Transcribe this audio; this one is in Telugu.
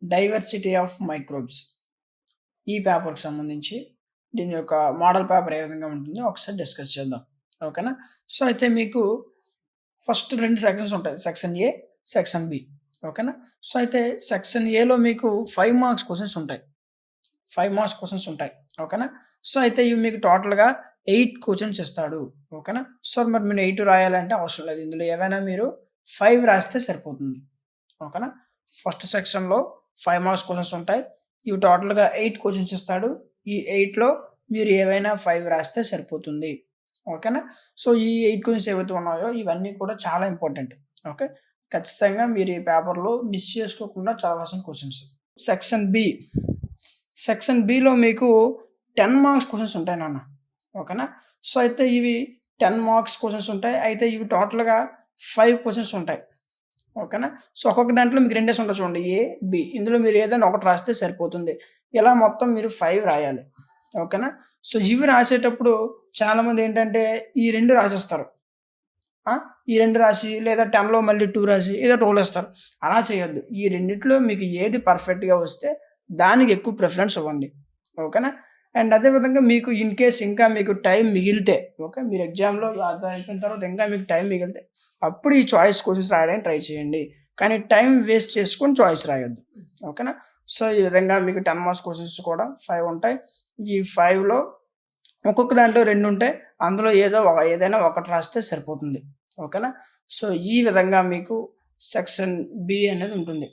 డైవర్సిటీ ఆఫ్ మైక్రోబ్స్ ఈ పేపర్‌కి సంబంధించి దీని యొక్క మోడల్ పేపర్ ఏ విధంగా ఉంటుందో ఒకసారి డిస్కస్ చేద్దాం. ఓకేనా? సో, అయితే మీకు ఫస్ట్ 2 సెక్షన్స్ ఉంటాయి. Section A, section B. ఓకేనా? సో, అయితే సెక్షన్ ఏలో మీకు 5 మార్క్స్ క్వెషన్స్ ఉంటాయి. 5 మార్క్స్ క్వెషన్స్ ఉంటాయి. ఓకేనా? సో, అయితే ఇవి మీకు టోటల్‌గా 8 క్వెషన్స్ ఇస్తాడు. ఓకేనా? సో, మరి మీరు 8 రాయాలంటే అవసరం లేదు. ఇందులో ఏవైనా మీరు 5 రాస్తే సరిపోతుంది. ఓకేనా? ఫస్ట్ సెక్షన్‌లో 5 మార్క్స్ క్వెషన్స్ ఉంటాయి. ఇవి టోటల్‌గా 8 క్వెషన్స్ ఇస్తాడు. ఈ 8లో మీరు ఏవైనా 5 రాస్తే సరిపోతుంది. ఓకేనా? సో, ఈ 8 క్వెషన్స్ ఏవైతే ఉన్నాయో ఇవన్నీ కూడా చాలా ఇంపార్టెంట్. ఓకే. ఖచ్చితంగా మీరు ఈ పేపర్‌లో మిస్ చేసుకోకుండా చదవాల్సిన క్వెషన్స్. Section B. సెక్షన్ బిలో మీకు 10 మార్క్స్ క్వెషన్స్ ఉంటాయి నాన్న. ఓకేనా? సో, అయితే ఇవి 10 మార్క్స్ క్వెషన్స్ ఉంటాయి. అయితే ఇవి టోటల్‌గా 5 క్వెషన్స్ ఉంటాయి. ఓకేనా? సో, ఒక్కొక్క దాంట్లో మీకు రెండేసి ఉంటాయి చూడండి. ఏ, బి. ఇందులో మీరు ఏదైనా ఒకటి రాస్తే సరిపోతుంది. ఇలా మొత్తం మీరు 5 రాయాలి. ఓకేనా? సో, ఇవి రాసేటప్పుడు చాలామందేంటంటే ఈ 2 రాసేస్తారు. ఆ! ఈ 2 రాసి లేదా 10లో మళ్ళీ 2 రాసి ఏదో ఒకటి వదిలేస్తారు. అలా చేయొద్దు. ఈ రెండిట్లో మీకు ఏది పర్ఫెక్ట్‌గా వస్తే దానికి ఎక్కువ ప్రిఫరెన్స్ ఇవ్వండి. ఓకేనా? అండ్ అదే విధంగా మీకు ఇన్ కేస్ ఇంకా మీకు టైం మిగిలితే ఓకే. మీరు ఎగ్జామ్‌లో అది అయిపోయిన తర్వాత ఇంకా మీకు టైం మిగిలితే అప్పుడు ఈ చాయిస్ క్వెషన్స్ రాయడానికి ట్రై చేయండి. కానీ టైం వేస్ట్ చేసుకొని చాయిస్ రాయొద్దు. ఓకేనా? సో, ఈ విధంగా మీకు 10 మార్క్స్ క్వెషన్స్ కూడా 5 ఉంటాయి. ఈ 5లో ఒక్కొక్క దాంట్లో 2 ఉంటాయి. అందులో ఏదైనా ఒకటి రాస్తే సరిపోతుంది. ఓకేనా? సో, ఈ విధంగా మీకు సెక్షన్ బి అనేది ఉంటుంది.